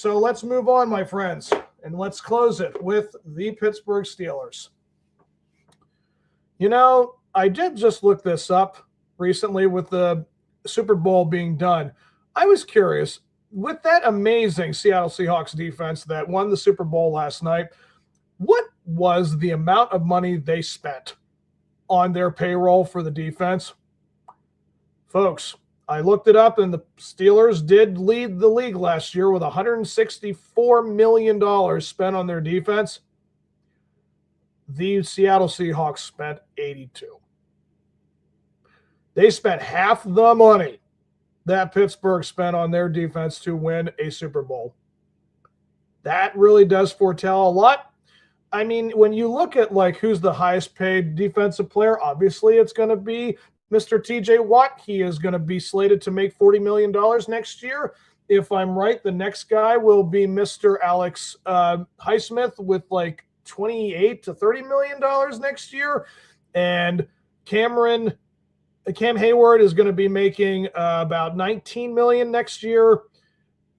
So let's move on, my friends, and let's close it with the Pittsburgh Steelers. You know, I did just look this up recently with the Super Bowl being done. I was curious, with that amazing Seattle Seahawks defense that won the Super Bowl last night, what was the amount of money they spent on their payroll for the defense? Folks, I looked it up, and the Steelers did lead the league last year with $164 million spent on their defense. The Seattle Seahawks spent 82. They spent half the money that Pittsburgh spent on their defense to win a Super Bowl. That really does foretell a lot. I mean, when you look at like who's the highest paid defensive player, obviously it's going to be Mr. TJ Watt. He is going to be slated to make $40 million next year. If I'm right, the next guy will be Mr. Alex Highsmith with like $28 to $30 million next year. And Cam Hayward is going to be making about $19 million next year.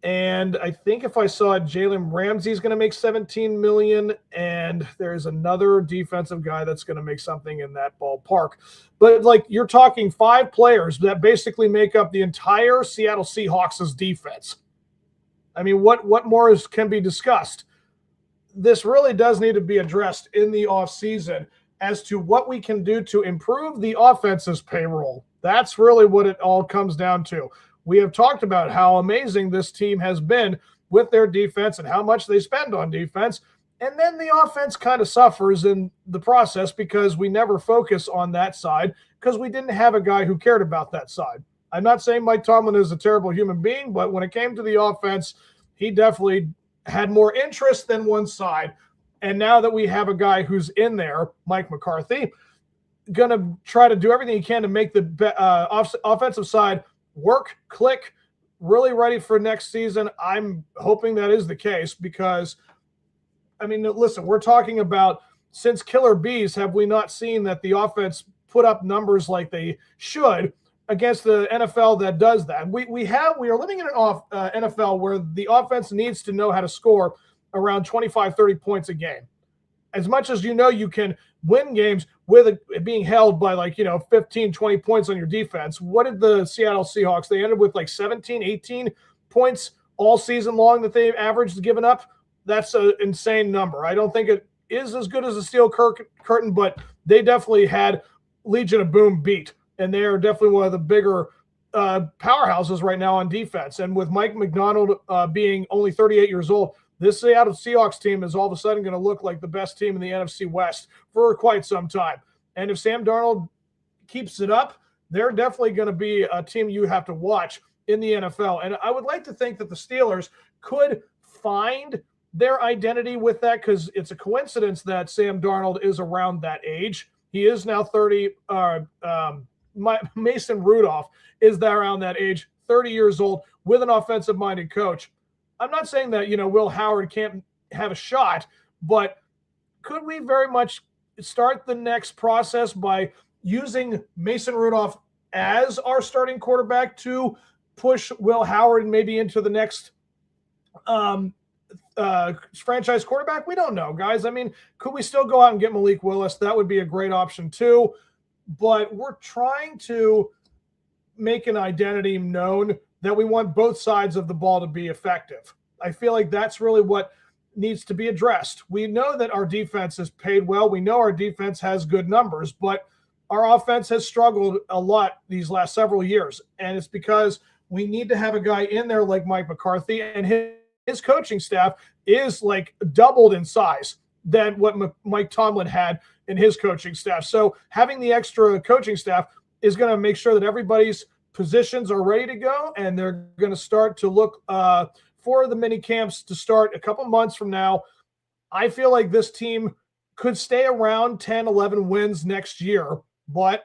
And I think if I saw it, Jalen Ramsey is going to make $17 million, and there's another defensive guy that's going to make something in that ballpark. But like you're talking 5 players that basically make up the entire Seattle Seahawks' defense. I mean, what more can be discussed? This really does need to be addressed in the offseason as to what we can do to improve the offense's payroll. That's really what it all comes down to. We have talked about how amazing this team has been with their defense and how much they spend on defense. And then the offense kind of suffers in the process because we never focus on that side because we didn't have a guy who cared about that side. I'm not saying Mike Tomlin is a terrible human being, but when it came to the offense, he definitely had more interest than one side. And now that we have a guy who's in there, Mike McCarthy, going to try to do everything he can to make the offensive side work, click, really ready for next season. I'm hoping that is the case because, I mean, listen, we're talking about since Killer Bees, have we not seen that the offense put up numbers like they should against the NFL that does that? We are living in an NFL where the offense needs to know how to score around 25, 30 points a game. As much as you know you can win games with it being held by 15, 20 points on your defense. What did the Seattle Seahawks? They ended with 17, 18 points all season long that they averaged giving up. That's an insane number. I don't think it is as good as the Steel Curtain, but they definitely had Legion of Boom beat. And they are definitely one of the bigger powerhouses right now on defense. And with Mike McDonald being only 38 years old, this Seattle Seahawks team is all of a sudden going to look like the best team in the NFC West for quite some time. And if Sam Darnold keeps it up, they're definitely going to be a team you have to watch in the NFL. And I would like to think that the Steelers could find their identity with that because it's a coincidence that Sam Darnold is around that age. He is now 30. Mason Rudolph is there around that age, 30 years old, with an offensive-minded coach. I'm not saying that, Will Howard can't have a shot, but could we very much start the next process by using Mason Rudolph as our starting quarterback to push Will Howard maybe into the next franchise quarterback? We don't know, guys. I mean, could we still go out and get Malik Willis? That would be a great option too. But we're trying to make an identity known that we want both sides of the ball to be effective. I feel like that's really what needs to be addressed. We know that our defense is paid well. We know our defense has good numbers, but our offense has struggled a lot these last several years. And it's because we need to have a guy in there like Mike McCarthy, and his coaching staff is doubled in size than what Mike Tomlin had in his coaching staff. So having the extra coaching staff is going to make sure that everybody's positions are ready to go, and they're going to start to look for the mini camps to start a couple months from now. I feel like this team could stay around 10, 11 wins next year, but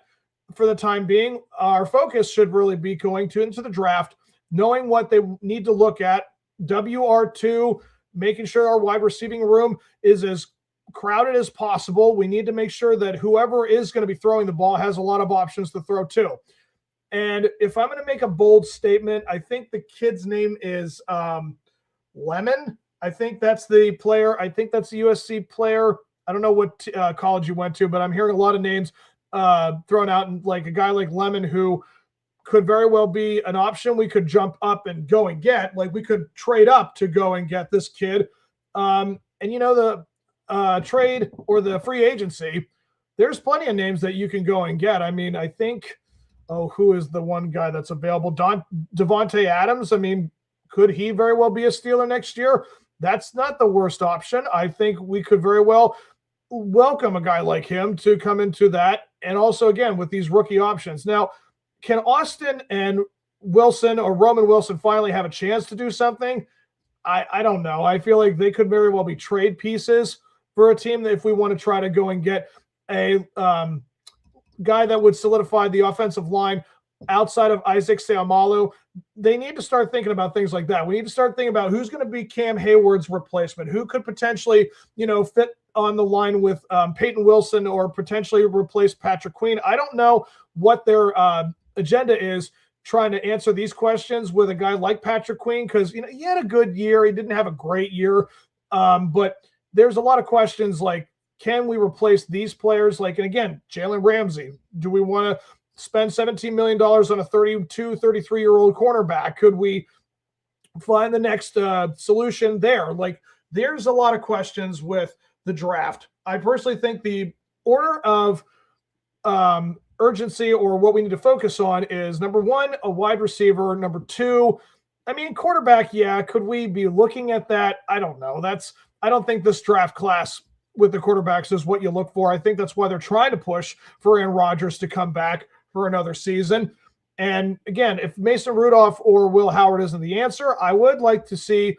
for the time being, our focus should really be going into the draft, knowing what they need to look at, WR2, making sure our wide receiving room is as crowded as possible. We need to make sure that whoever is going to be throwing the ball has a lot of options to throw to. And if I'm going to make a bold statement, I think the kid's name is Lemon. I think that's the player. I think that's the USC player. I don't know what college you went to, but I'm hearing a lot of names thrown out, and like a guy like Lemon who could very well be an option we could jump up and go and get. Like we could trade up to go and get this kid. And the trade or the free agency, there's plenty of names that you can go and get. I mean, I think, who is the one guy that's available? Devontae Adams. I mean, could he very well be a Steeler next year? That's not the worst option. I think we could very well welcome a guy like him to come into that. And also, again, with these rookie options. Now, can Austin and Wilson or Roman Wilson finally have a chance to do something? I don't know. I feel like they could very well be trade pieces for a team that if we want to try to go and get a guy that would solidify the offensive line outside of Isaac Seumalo. They need to start thinking about things like that. We need to start thinking about who's going to be Cam Hayward's replacement, who could potentially, fit on the line with Peyton Wilson or potentially replace Patrick Queen. I don't know what their agenda is trying to answer these questions with a guy like Patrick Queen, because he had a good year. He didn't have a great year, but there's a lot of questions like, can we replace these players? Like, and again, Jalen Ramsey, do we want to spend $17 million on a 32, 33-year-old cornerback? Could we find the next solution there? Like, there's a lot of questions with the draft. I personally think the order of urgency or what we need to focus on is, number one, a wide receiver. Number two, quarterback. Yeah. Could we be looking at that? I don't know. I don't think this draft class with the quarterbacks is what you look for. I think that's why they're trying to push for Aaron Rodgers to come back for another season. And again, if Mason Rudolph or Will Howard isn't the answer, I would like to see,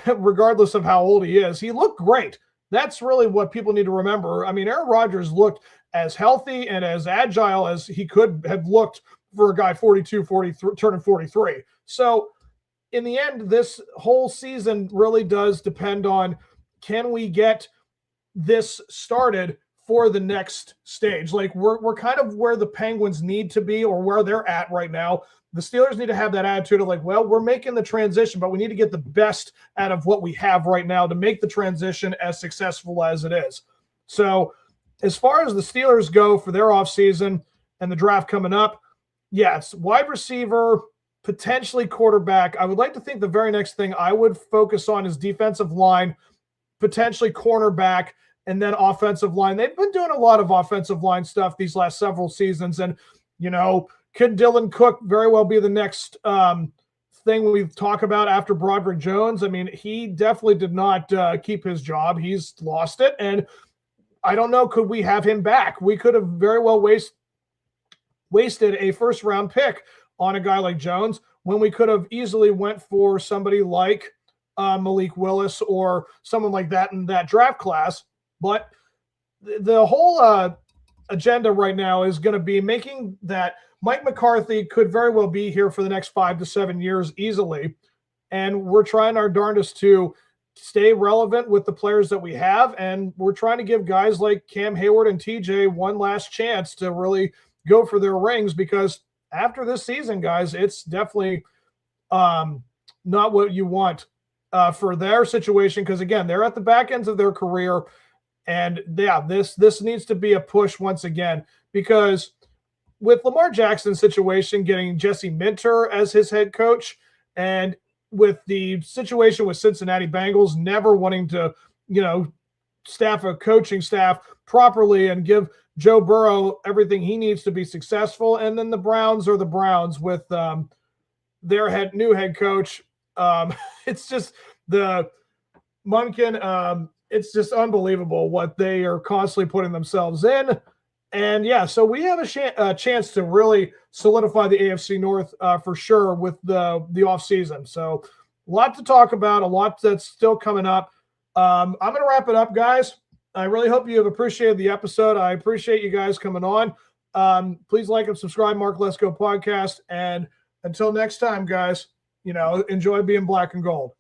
regardless of how old he is, he looked great. That's really what people need to remember. Aaron Rodgers looked as healthy and as agile as he could have looked for a guy 42, 43, turning 43. So in the end, this whole season really does depend on, can we get this started for the next stage? Like we're kind of where the Penguins need to be, or where they're at right now. The Steelers need to have that attitude of like, well, we're making the transition, but we need to get the best out of what we have right now to make the transition as successful as it is. So as far as the Steelers go for their offseason and the draft coming up, yes, wide receiver, potentially quarterback. I would like to think the very next thing I would focus on is defensive line, potentially cornerback, and then offensive line. They've been doing a lot of offensive line stuff these last several seasons. And, could Dylan Cook very well be the next thing we talk about after Broderick Jones? He definitely did not keep his job. He's lost it. And I don't know, could we have him back? We could have very well wasted a first-round pick on a guy like Jones when we could have easily went for somebody like Malik Willis or someone like that in that draft class. But the whole agenda right now is going to be making that Mike McCarthy could very well be here for the next 5 to 7 years easily. And we're trying our darndest to stay relevant with the players that we have. And we're trying to give guys like Cam Hayward and TJ one last chance to really go for their rings, because after this season, guys, it's definitely not what you want for their situation. Because again, they're at the back ends of their career. And yeah, this needs to be a push once again, because with Lamar Jackson's situation, getting Jesse Minter as his head coach, and with the situation with Cincinnati Bengals never wanting to, staff a coaching staff properly and give Joe Burrow everything he needs to be successful. And then the Browns are the Browns with their new head coach. It's just the Munkin. It's just unbelievable what they are constantly putting themselves in. And yeah, so we have a chance to really solidify the AFC North for sure with the offseason. So a lot to talk about, a lot that's still coming up. I'm going to wrap it up, guys. I really hope you have appreciated the episode. I appreciate you guys coming on. Please like and subscribe, Mark Lesko Podcast. And until next time, guys, enjoy being black and gold.